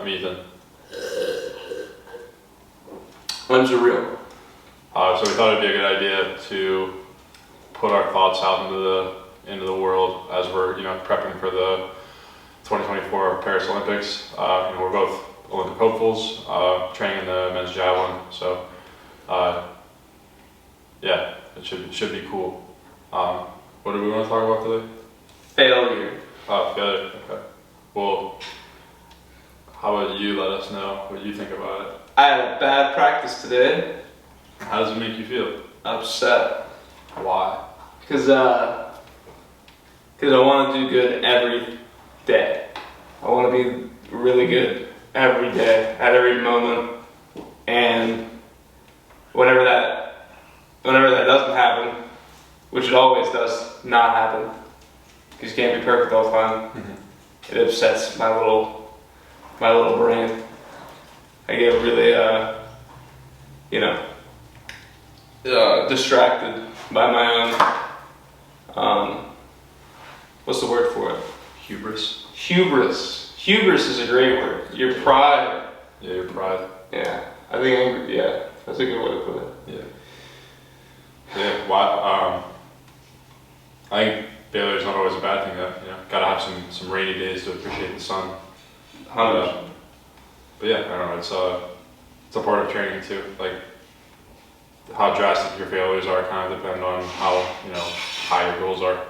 I'm Ethan. I'm Zareel. So we thought it'd be a good idea to put our thoughts out into the world as we're prepping for the 2024 Paris Olympics. We're both Olympic hopefuls, training in the men's javelin. So yeah, it should be cool. What do we want to talk about today? Failure. Failure. Okay. Well, how about you let us know what you think about it? I had a bad practice today. How does it make you feel? Upset. Why? Because I want to do good every day. I want to be really good every day, at every moment. And whenever that doesn't happen, which it always does not happen, because you can't be perfect all the time, it upsets my little brain. I get really, distracted by my own, what's the word for it? Hubris. Hubris. Hubris is a great word. Your pride. Yeah, your pride. Yeah. I think that's a good way to put it. Yeah. Yeah. Why? I think failure is not always a bad thing. Gotta have some rainy days to appreciate the sun. 100%. But yeah, I don't know. It's a part of training too. Like how drastic your failures are kind of depend on how high your goals are.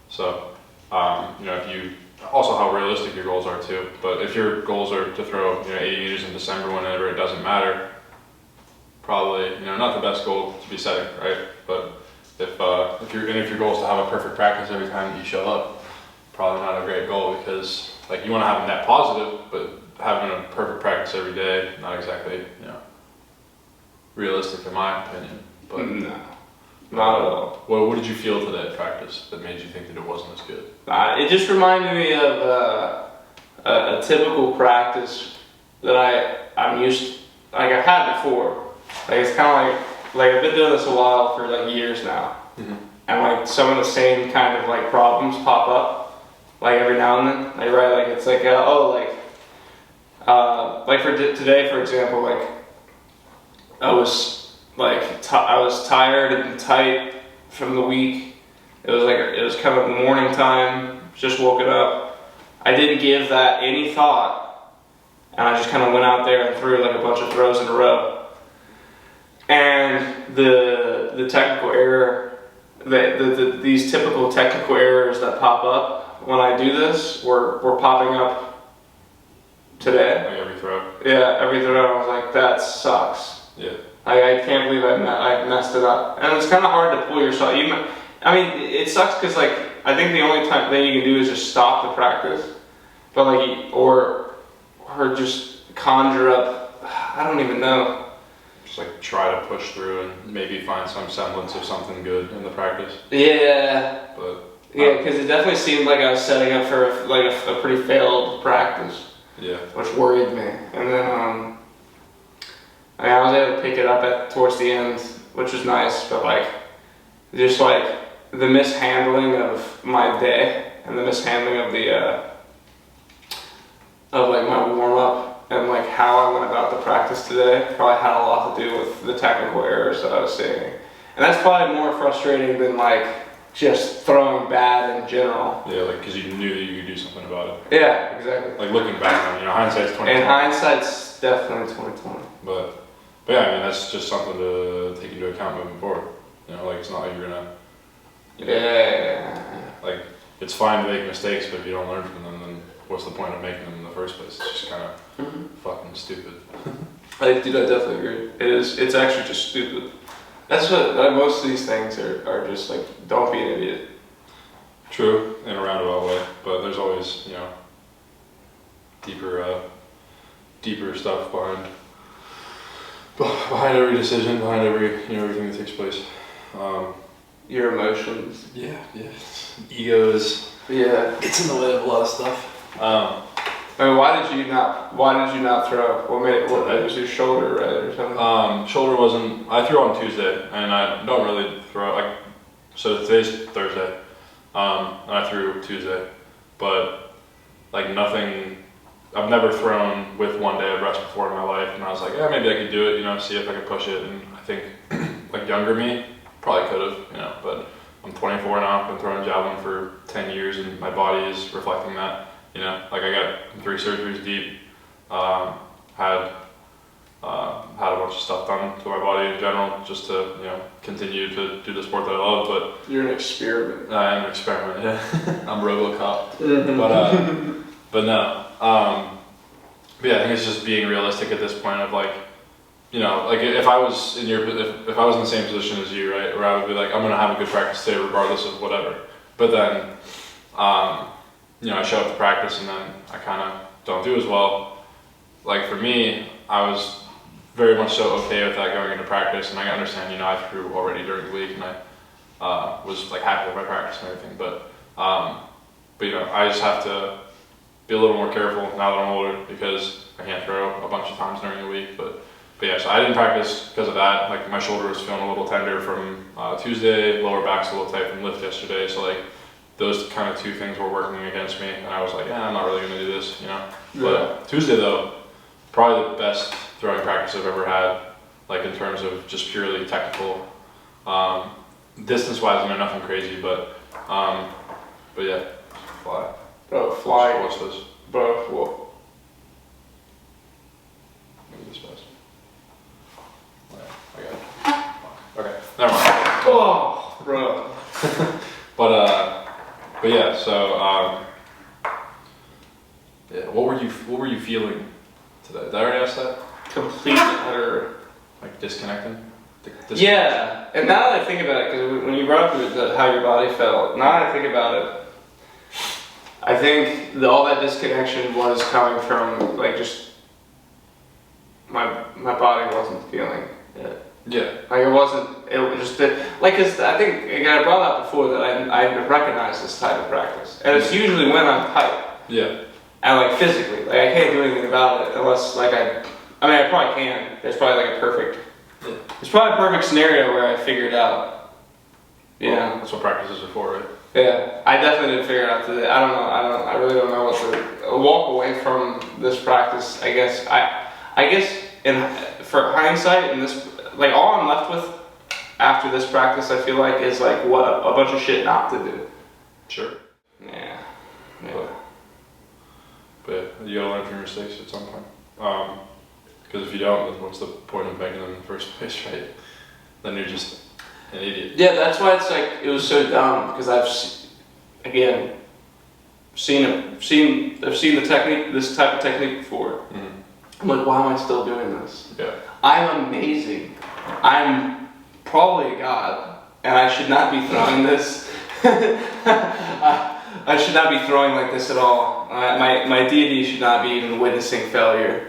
So if you also how realistic your goals are too. But if your goals are to throw 80 meters in December whenever it doesn't matter, probably not the best goal to be setting, right? But if your goal is to have a perfect practice every time you show up, probably not a great goal because you want to have a net positive, but having a perfect practice every day, not exactly realistic in my opinion. But No, not at all. What did you feel today at practice that made you think that it wasn't as good? It just reminded me of a typical practice that I'm used to, I've had before. It's kind of like I've been doing this a while for years now, and some of the same kind of problems pop up every now and then. It's for today, for example, I was I was tired and tight from the week. It was kind of morning time, just woken up. I didn't give that any thought, and I just kind of went out there and threw a bunch of throws in a row. And the technical error, these typical technical errors that pop up when I do this were popping up today. Every throw. Yeah, every throw. I was like, that sucks. Yeah. I can't believe I messed it up. And it's kind of hard to pull yourself. It sucks because I think the only thing you can do is just stop the practice, but or just conjure up. I don't even know. Just try to push through and maybe find some semblance of something good in the practice. Yeah. But yeah, because it definitely seemed like I was setting up for a pretty failed practice. Yeah. Which worried me, and then I was able to pick it up towards the end, which was nice, but just the mishandling of my day and the mishandling of my warm up and how I went about the practice today probably had a lot to do with the technical errors that I was seeing, and that's probably more frustrating than just throwing bad in general. Yeah, because you knew that you could do something about it. Yeah, exactly. Looking back on hindsight's 2020. And hindsight's definitely 2020. But yeah, that's just something to take into account moving forward. It's not like you're gonna. Yeah. It's fine to make mistakes, but if you don't learn from them, then what's the point of making them in the first place? It's just kind of fucking stupid. I definitely agree. It's actually just stupid. That's what most of these things are just don't be an idiot. True, in a roundabout way, but there's always deeper stuff behind every decision, behind everything that takes place. Your emotions. Yeah. Egos. Yeah. It's in the way of a lot of stuff. Why did you not throw? What made it? What was your shoulder, right, or something? Shoulder wasn't. I threw on Tuesday, and I don't really throw. So today's Thursday, and I threw Tuesday, but nothing I've never thrown with 1 day of rest before in my life, and I was like, yeah, maybe I could do it, you know, see if I could push it. And I think like younger me probably could have, you know, but I'm 24 now. I've been throwing javelin for 10 years, and my body is reflecting that. You know, like I got 3 surgeries deep, had a bunch of stuff done to my body in general, just to, you know, continue to do the sport that I love. But You're an experiment. I am an experiment. Yeah, I'm RoboCop. Mm-hmm. But no. But yeah, I think it's just being realistic at this point of like, you know, like if I was in if I was in the same position as you, right, where I would be like, I'm gonna have a good practice today regardless of whatever. But then, you know, I show up to practice and then I kind of don't do as well. Like for me, I was very much so okay with that going into practice, and I understand, you know, I threw already during the week, and I was like happy with my practice and everything. But you know, I just have to be a little more careful now that I'm older, because I can't throw a bunch of times during the week. But yeah, so I didn't practice because of that. Like my shoulder was feeling a little tender from Tuesday, lower back's a little tight from lift yesterday. So like those kind of 2 things were working against me, and I was like, yeah, I'm not really gonna do this, you know. Yeah. But Tuesday though, probably the best throwing practice I've ever had, like in terms of just purely technical. Distance-wise, you know, nothing crazy, but yeah, fly. Bro, fly. Watch this. Bro, what? Maybe this best. I got it. Okay, never mind. Oh, bro. But yeah, so yeah, what were you feeling today? Did I already ask that? Complete utter. Like disconnecting? Yeah, and now that I think about it, because when you brought up how your body felt, now that I think about it, I think all that disconnection was coming from like just my body wasn't feeling it. Yeah. Like it wasn't. It was just that. Like, cause I think again, I brought up before that I recognize this type of practice, and it's usually when I'm tight. Yeah. And like physically, like I can't do anything about it unless like I mean I probably can. There's probably like a perfect. Yeah. It's probably a perfect scenario where I figured out. You know. That's what practices are for, right? Yeah, I definitely didn't figure it out today. I really don't know what to walk away from this practice. I guess for hindsight and this, like all I'm left with after this practice, I feel like is like what a bunch of shit not to do. Sure. Yeah. But you gotta learn from your mistakes at some point. Because if you don't, then what's the point of making them in the first place, right? Then you're just an idiot. Yeah, that's why it's like it was so dumb because I've seen the technique, this type of technique before. Mm-hmm. I'm like, why am I still doing this? Yeah. I'm amazing. I'm probably a god, and I should not be throwing this. I should not be throwing like this at all. My deity should not be even witnessing failure.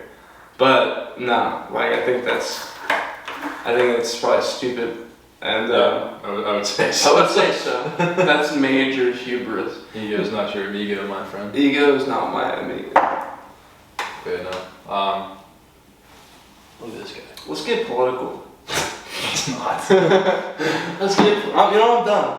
But no, like I think that's probably stupid. And Yeah, I would say so. I would say so. That's major hubris. Ego's not your amigo, my friend. Ego is not my amigo. Okay, no. Look at this guy. Let's get political. It's not. Let's get. You know, I'm done.